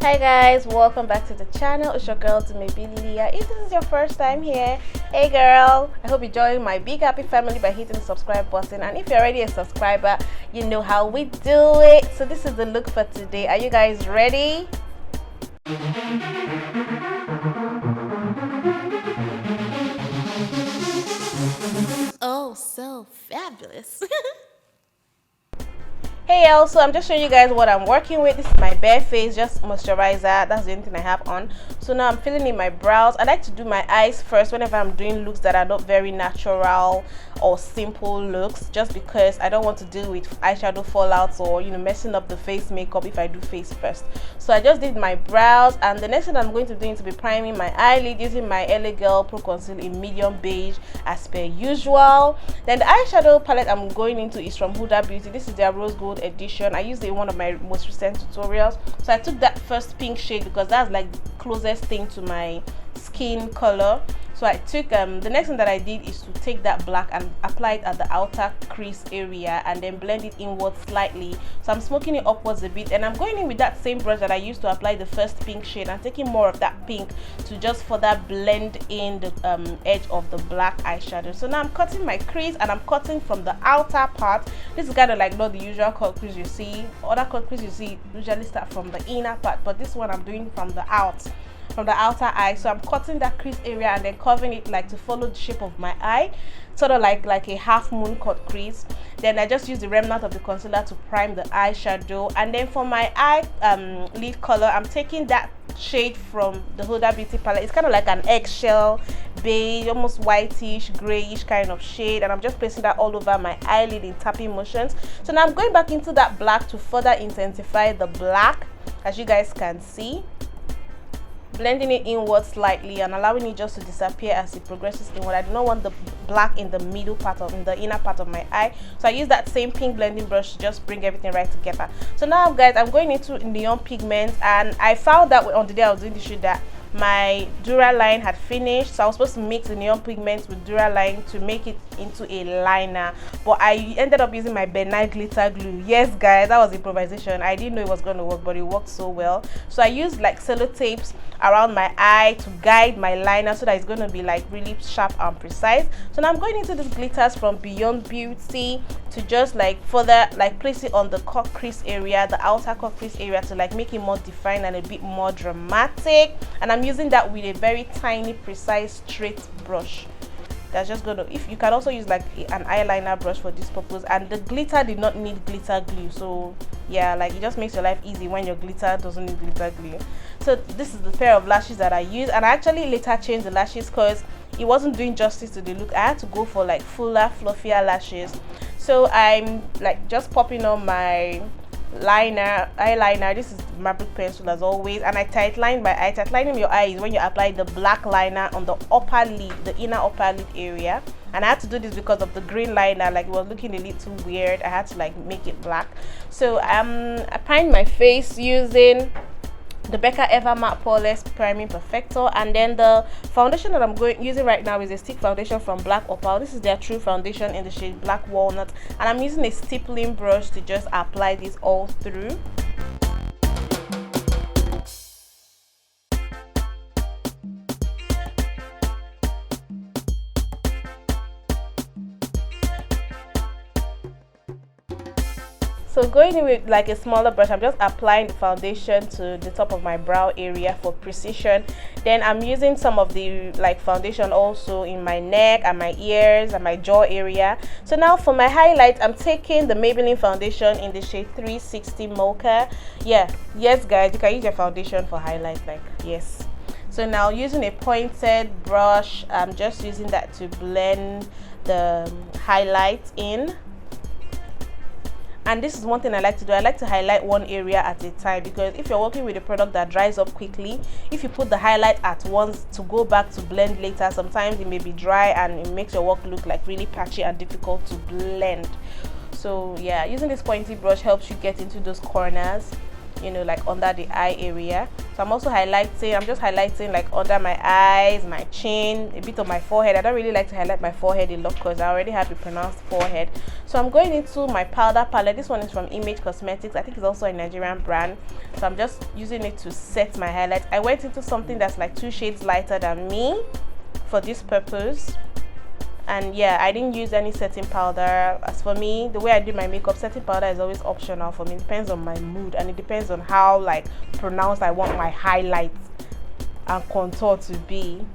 Hi guys, welcome back to the channel. It's your girl Dumebi. If this is your first time here, hey girl, I hope you join my big happy family by hitting the subscribe button, and if you're already a subscriber, you know how we do it. So this is the look for today. Are you guys ready? Oh, so fabulous. Hey y'all, so I'm just showing you guys what I'm working with. This is my bare face, just moisturizer. That's the only thing I have on. So now I'm filling in my brows. I like to do my eyes first whenever I'm doing looks that are not very natural or simple looks, just because I don't want to deal with eyeshadow fallouts or messing up the face makeup if I do face first. So I just did my brows, and the next thing I'm going to do is to be priming my eyelid using my LA Girl Pro Conceal in medium beige as per usual. Then the eyeshadow palette I'm going into is from Huda Beauty. This is their rose gold edition. I used it in one of my most recent tutorials. So I took that first pink shade because that's like the closest thing to my skin color. So I took the next thing that I did is to take that black and apply it at the outer crease area and then blend it inward slightly. So I'm smoking it upwards a bit, and I'm going in with that same brush that I used to apply the first pink shade and taking more of that pink to just further blend in the edge of the black eyeshadow. So now I'm cutting my crease, and I'm cutting from the outer part. This is kind of like not the usual cut crease you see. Other cut crease you see usually start from the inner part, but this one I'm doing from the outer eye. So I'm cutting that crease area and then curving it like to follow the shape of my eye, sort of like a half moon cut crease. Then I just use the remnant of the concealer to prime the eyeshadow, and then for my eye lid color, I'm taking that shade from the Huda Beauty palette. It's kind of like an eggshell beige, almost whitish grayish kind of shade, and I'm just placing that all over my eyelid in tapping motions. So now I'm going back into that black to further intensify the black, as you guys can see, blending it inward slightly and allowing it just to disappear as it progresses inward. I do not want the black in the middle part of, in the inner part of my eye, so I use that same pink blending brush to just bring everything right together. So now guys, I'm going into neon pigment, and I found that on the day I was doing the shoot that my Duraline had finished, so I was supposed to mix the neon pigment with Duraline to make it into a liner, but I ended up using my benign glitter glue. Yes guys, that was improvisation. I didn't know it was going to work, but it worked so well. So I used like sellotapes around my eye to guide my liner so that it's going to be like really sharp and precise. So now I'm going into these glitters from Beyond Beauty to just like further like place it on the cut crease area, the outer cut crease area, to like make it more defined and a bit more dramatic. And I'm using that with a very tiny precise straight brush. That's just gonna, if you can also use like an eyeliner brush for this purpose. And the glitter did not need glitter glue, so yeah, like it just makes your life easy when your glitter doesn't need glitter glue. So this is the pair of lashes that I use, and I actually later changed the lashes because it wasn't doing justice to the look. I had to go for like fuller, fluffier lashes. So I'm like just popping on my eyeliner. This is mabrook pencil as always, and I tightline my eye. Tightlining your eye is when you apply the black liner on the upper lid, the inner upper lid area. And I had to do this because of the green liner, like it was looking a little weird. I had to like make it black. So I primed my face using the Becca Ever Matte Poreless Priming Perfector, and then the foundation that I'm using right now is a stick foundation from Black Opal. This is their true foundation in the shade Black Walnut, and I'm using a stippling brush to just apply this all through. So going in with like a smaller brush, I'm just applying the foundation to the top of my brow area for precision. Then I'm using some of the like foundation also in my neck and my ears and my jaw area. So now for my highlight, I'm taking the Maybelline foundation in the shade 360 Mocha. Yes guys, you can use your foundation for highlight, like yes. So now using a pointed brush, I'm just using that to blend the highlight in. And this is one thing I like to do. I like to highlight one area at a time, because if you're working with a product that dries up quickly, if you put the highlight at once to go back to blend later, sometimes it may be dry and it makes your work look like really patchy and difficult to blend. So yeah, using this pointy brush helps you get into those corners, you know, like under the eye area. So I'm also highlighting, I'm just highlighting like under my eyes, my chin, a bit of my forehead. I don't really like to highlight my forehead a lot because I already have a pronounced forehead. So I'm going into my powder palette. This one is from Image Cosmetics. I think it's also a Nigerian brand. So I'm just using it to set my highlight. I went into something that's like 2 shades lighter than me for this purpose. And yeah, I didn't use any setting powder. As for me, the way I do my makeup, setting powder is always optional for me. It depends on my mood, and it depends on how like pronounced I want my highlights and contour to be.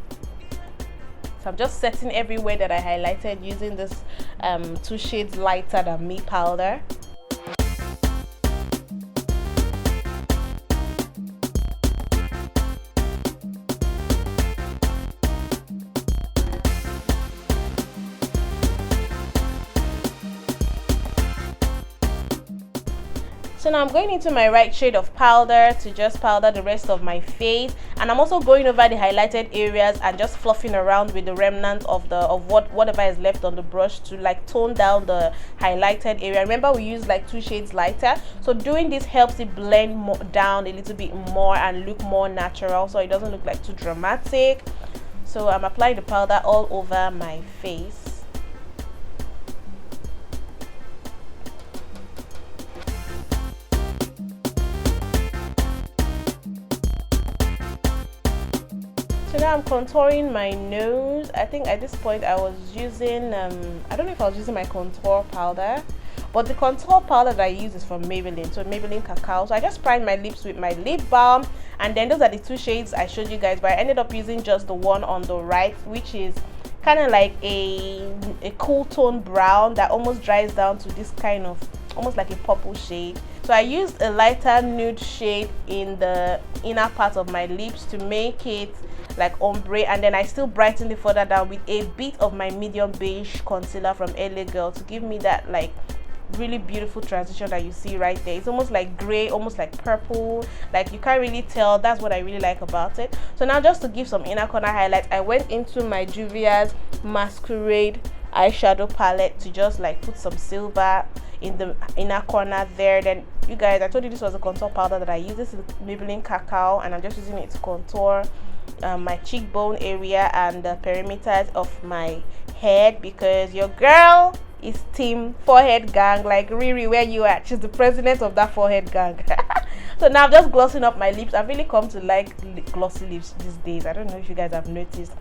So I'm just setting everywhere that I highlighted using this 2 shades lighter than me powder. So now I'm going into my right shade of powder to just powder the rest of my face, and I'm also going over the highlighted areas and just fluffing around with the remnant of whatever is left on the brush to like tone down the highlighted area. Remember, we use like 2 shades lighter, so doing this helps it blend down a little bit more and look more natural, so it doesn't look like too dramatic. So I'm applying the powder all over my face. So now I'm contouring my nose. I think at this point I was using I don't know if I was using my contour powder, but the contour powder that I use is from Maybelline, so Maybelline Cacao. So I just primed my lips with my lip balm, and then those are the 2 shades I showed you guys, but I ended up using just the one on the right, which is kind of like a cool tone brown that almost dries down to this kind of almost like a purple shade. So I used a lighter nude shade in the inner part of my lips to make it like ombre, and then I still brightened it further down with a bit of my medium beige concealer from LA Girl to give me that like really beautiful transition that you see right there. It's almost like gray, almost like purple, like you can't really tell. That's what I really like about it. So now just to give some inner corner highlight, I went into my Juvia's Masquerade eyeshadow palette to just like put some silver in the inner corner there. Then you guys, I told you this was a contour powder that I use. This is Maybelline Cacao, and I'm just using it to contour my cheekbone area and the perimeters of my head, because your girl is team forehead gang. Like Riri, where you at? She's the president of that forehead gang. So now I'm just glossing up my lips. I've really come to like glossy lips these days. I don't know if you guys have noticed.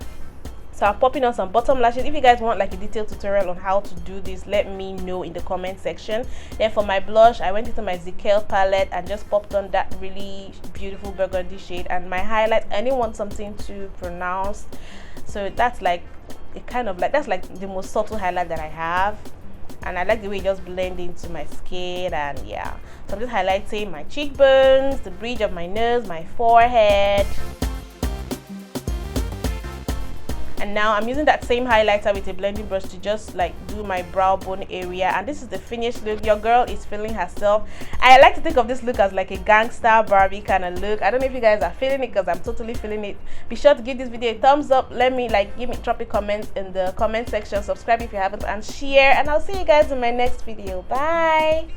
So I'm popping on some bottom lashes. If you guys want like a detailed tutorial on how to do this, let me know in the comment section. Then for my blush, I went into my Zikel palette and just popped on that really beautiful burgundy shade. And my highlight, I didn't want something too pronounced, so that's like it kind of like, that's like the most subtle highlight that I have, and I like the way it just blends into my skin. And yeah, so I'm just highlighting my cheekbones, the bridge of my nose, my forehead. And now I'm using that same highlighter with a blending brush to just like do my brow bone area. And this is the finished look. Your girl is feeling herself. I like to think of this look as like a gangster Barbie kind of look. I don't know if you guys are feeling it, because I'm totally feeling it. Be sure to give this video a thumbs up. Let me like drop a comment in the comment section. Subscribe if you haven't, and share. And I'll see you guys in my next video. Bye.